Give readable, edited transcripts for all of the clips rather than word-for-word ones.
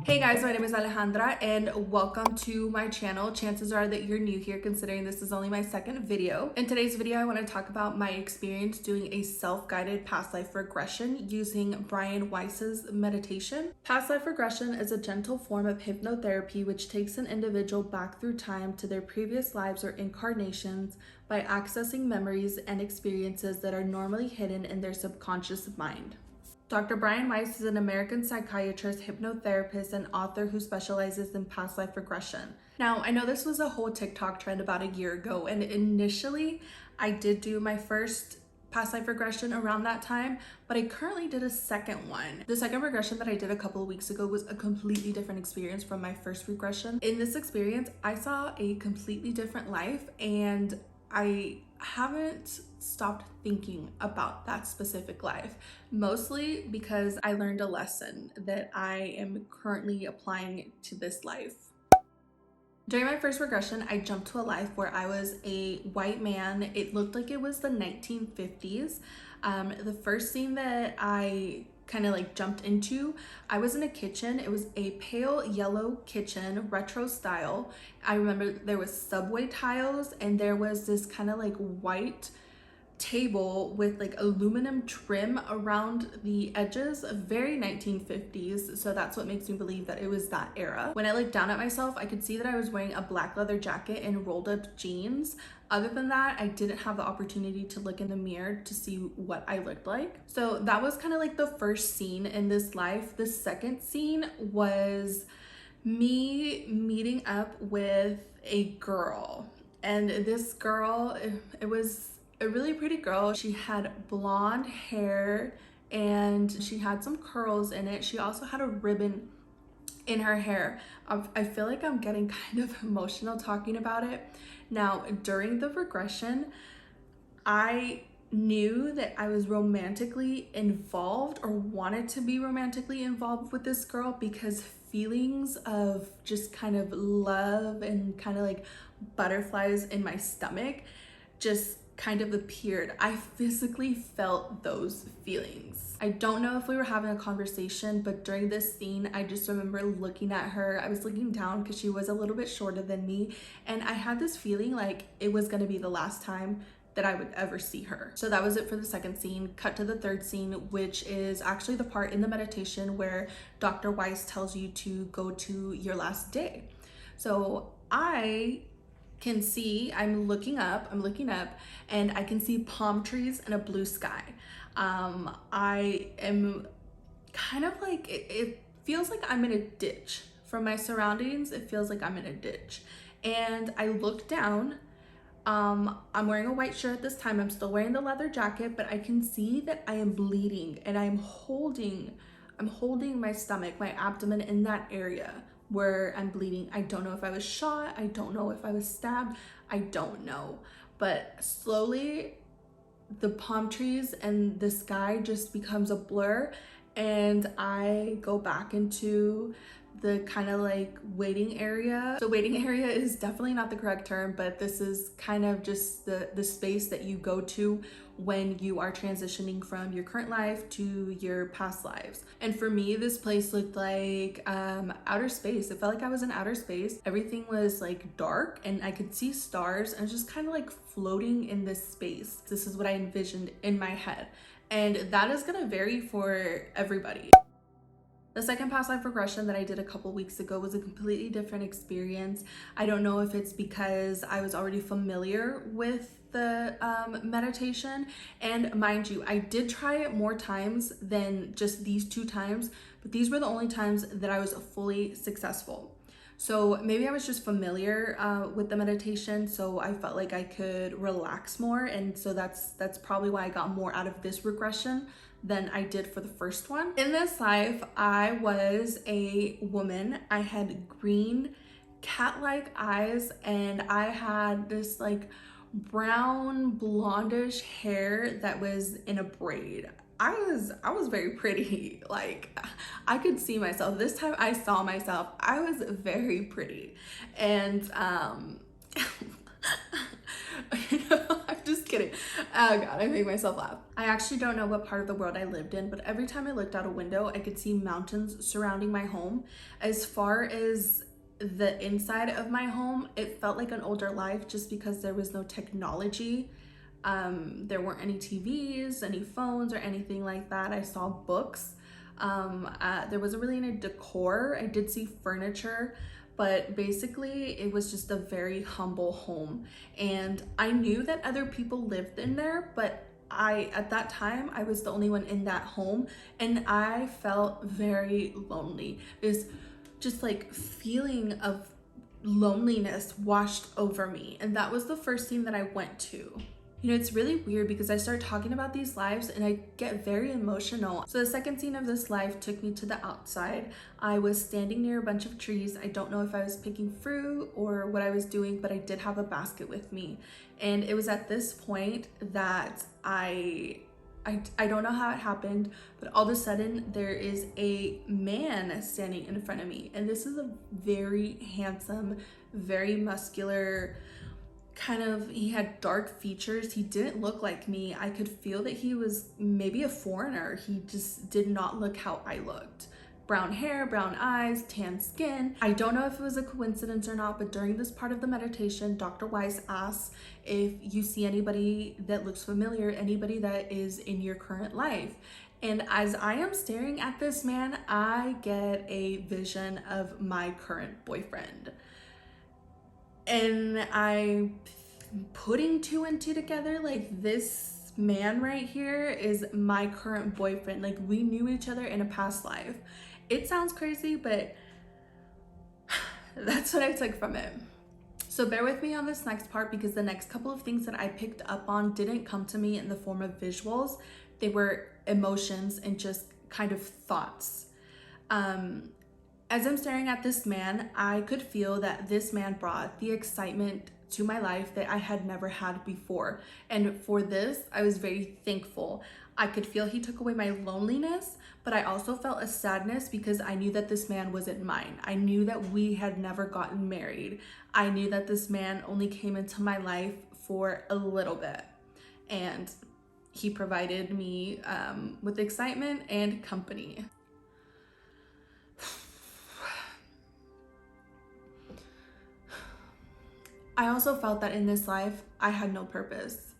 Hey guys, my name is Alejandra and welcome to my channel. Chances are that you're new here considering this is only my second video. In today's video, I want to talk about my experience doing a self-guided past life regression using Brian Weiss's meditation. Past life regression is a gentle form of hypnotherapy which takes an individual back through time to their previous lives or incarnations by accessing memories and experiences that are normally hidden in their subconscious mind. Dr. Brian Weiss is an American psychiatrist, hypnotherapist, and author who specializes in past life regression. Now, I know this was a whole TikTok trend about a year ago, and initially I did do my first past life regression around that time, but I currently did a second one. The second regression that I did a couple of weeks ago was a completely different experience from my first regression. In this experience, I saw a completely different life, and I haven't stopped thinking about that specific life, mostly because I learned a lesson that I am currently applying to this life. During my first regression, I jumped to a life where I was a white man. It looked like it was the 1950s. The first scene that I kind of jumped into, I was in a kitchen. It was a pale yellow kitchen, retro style. I remember there was subway tiles and there was this kind of white table with aluminum trim around the edges, very 1950s. So that's what makes me believe that it was that era. When I looked down at myself, I could see that I was wearing a black leather jacket and rolled up jeans. Other than that, I didn't have the opportunity to look in the mirror to see what I looked like. So that was kind of the first scene in this life. The second scene was me meeting up with a girl, and this girl, it was a really pretty girl. She had blonde hair and she had some curls in it. She also had a ribbon in her hair. I feel like I'm getting kind of emotional talking about it. Now, during the regression, I knew that I was romantically involved or wanted to be romantically involved with this girl because feelings of just kind of love and kind of butterflies in my stomach just kind of appeared. I physically felt those feelings. I don't know if we were having a conversation, but during this scene, I just remember looking at her. I was looking down because she was a little bit shorter than me, and I had this feeling like it was gonna be the last time that I would ever see her. So that was it for the second scene. Cut to the third scene, which is actually the part in the meditation where Dr. Weiss tells you to go to your last day. So I can see, I'm looking up and I can see palm trees and a blue sky. I am kind of it feels like I'm in a ditch. From my surroundings, it feels like I'm in a ditch. And I look down. I'm wearing a white shirt this time. I'm still wearing the leather jacket, but I can see that I am bleeding, and I'm holding my stomach, my abdomen, in that area where I'm bleeding. I don't know if I was shot. I don't know if I was stabbed. I don't know. But slowly the palm trees and the sky just becomes a blur, and I go back into the kind of waiting area. So waiting area is definitely not the correct term, but this is kind of just the space that you go to when you are transitioning from your current life to your past lives. And for me, this place looked like outer space. It felt like I was in outer space. Everything was dark and I could see stars, and just kind of floating in this space. This is what I envisioned in my head. And that is gonna vary for everybody. The second past life regression that I did a couple weeks ago was a completely different experience. I don't know if it's because I was already familiar with the meditation, and mind you, I did try it more times than just these 2 times, but these were the only times that I was fully successful. So maybe I was just familiar with the meditation, so I felt like I could relax more, and so that's probably why I got more out of this regression than I did for the first one. In this life, I was a woman. I had green cat-like eyes, and I had this brown blondish hair that was in a braid. I was very pretty. I could see myself. This time I saw myself. I was very pretty. And I'm just kidding. Oh God, I made myself laugh. I actually don't know what part of the world I lived in, but every time I looked out a window, I could see mountains surrounding my home. As far as the inside of my home, it felt like an older life just because there was no technology. There weren't any TVs, any phones, or anything like that. I saw books. There wasn't really any decor. I did see furniture, but basically it was just a very humble home. And I knew that other people lived in there, but at that time, I was the only one in that home, and I felt very lonely. This just like feeling of loneliness washed over me. And that was the first thing that I went to. You know, it's really weird because I start talking about these lives and I get very emotional. So the second scene of this life took me to the outside. I was standing near a bunch of trees. I don't know if I was picking fruit or what I was doing, but I did have a basket with me. And it was at this point that I don't know how it happened, but all of a sudden there is a man standing in front of me. And this is a very handsome, very muscular, he had dark features. He didn't look like me. I could feel that he was maybe a foreigner. He just did not look how I looked. Brown hair, brown eyes, tan skin. I don't know if it was a coincidence or not, but during this part of the meditation, Dr. Weiss asks if you see anybody that looks familiar, anybody that is in your current life. And as I am staring at this man, I get a vision of my current boyfriend. And I'm putting two and two together, like this man right here is my current boyfriend. Like we knew each other in a past life. It sounds crazy, but that's what I took from it. So bear with me on this next part because the next couple of things that I picked up on didn't come to me in the form of visuals. They were emotions and just kind of thoughts. As I'm staring at this man, I could feel that this man brought the excitement to my life that I had never had before. And for this, I was very thankful. I could feel he took away my loneliness, but I also felt a sadness because I knew that this man wasn't mine. I knew that we had never gotten married. I knew that this man only came into my life for a little bit. And he provided me with excitement and company. I also felt that in this life, I had no purpose.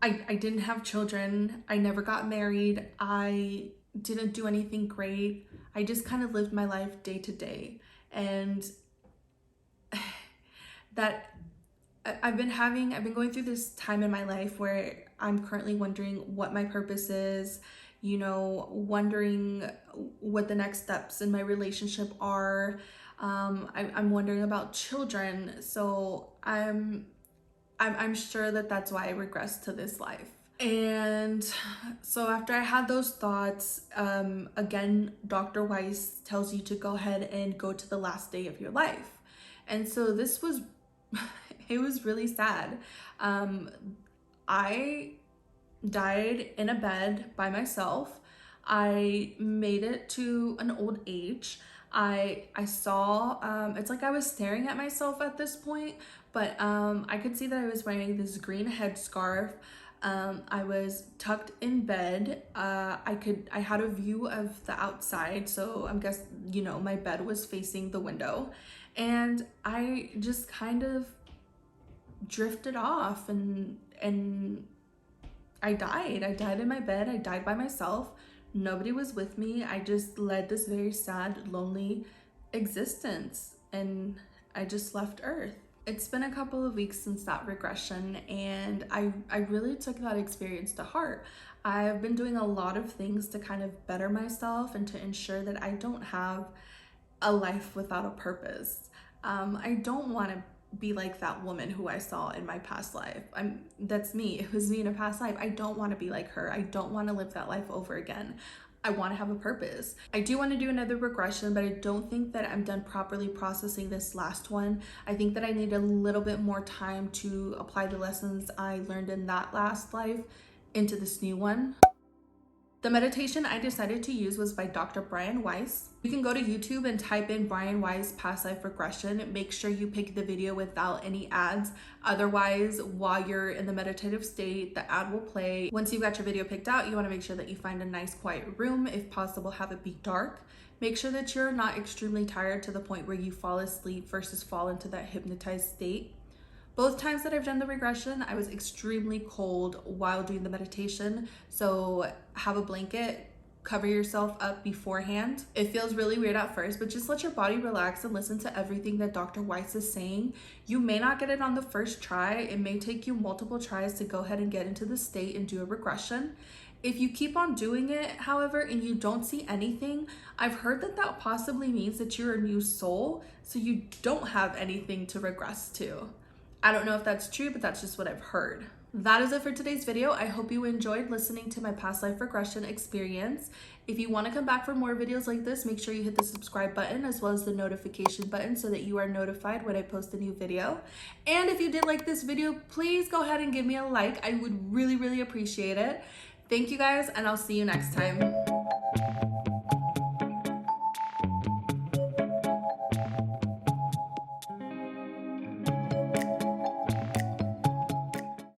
I didn't have children. I never got married. I didn't do anything great. I just kind of lived my life day to day. And that I've been going through this time in my life where I'm currently wondering what my purpose is, you know, wondering what the next steps in my relationship are. I'm wondering about children. So I'm sure that that's why I regressed to this life. And so after I had those thoughts, again, Dr. Weiss tells you to go ahead and go to the last day of your life. And so this was, it was really sad. I died in a bed by myself. I made it to an old age. I saw, it's like I was staring at myself at this point, but I could see that I was wearing this green headscarf. I was tucked in bed. I had a view of the outside, so I'm guessing, you know, my bed was facing the window, and I just kind of drifted off and I died. I died in my bed. I died by myself. Nobody was with me. I just led this very sad, lonely existence, and I just left Earth. It's been a couple of weeks since that regression, and I really took that experience to heart. I've been doing a lot of things to kind of better myself and to ensure that I don't have a life without a purpose. I don't want to be like that woman who I saw in my past life. That's me. It was me in a past life. I don't want to be like her. I don't want to live that life over again. I want to have a purpose. I do want to do another regression, but I don't think that I'm done properly processing this last one. I think that I need a little bit more time to apply the lessons I learned in that last life into this new one. The meditation I decided to use was by Dr. Weiss. You can go to YouTube and type in Weiss past life regression. Make sure you pick the video without any ads. Otherwise, while you're in the meditative state, the ad will play. Once you've got your video picked out, you want to make sure that you find a nice quiet room. If possible, have it be dark. Make sure that you're not extremely tired to the point where you fall asleep versus fall into that hypnotized state. Both times that I've done the regression, I was extremely cold while doing the meditation. So have a blanket, cover yourself up beforehand. It feels really weird at first, but just let your body relax and listen to everything that Dr. Weiss is saying. You may not get it on the first try. It may take you multiple tries to go ahead and get into the state and do a regression. If you keep on doing it, however, and you don't see anything, I've heard that that possibly means that you're a new soul, so you don't have anything to regress to. I don't know if that's true, but that's just what I've heard. That is it for today's video. I hope you enjoyed listening to my past life regression experience. If you want to come back for more videos like this, make sure you hit the subscribe button as well as the notification button so that you are notified when I post a new video. And if you did like this video, please go ahead and give me a like. I would really, really appreciate it. Thank you guys, and I'll see you next time.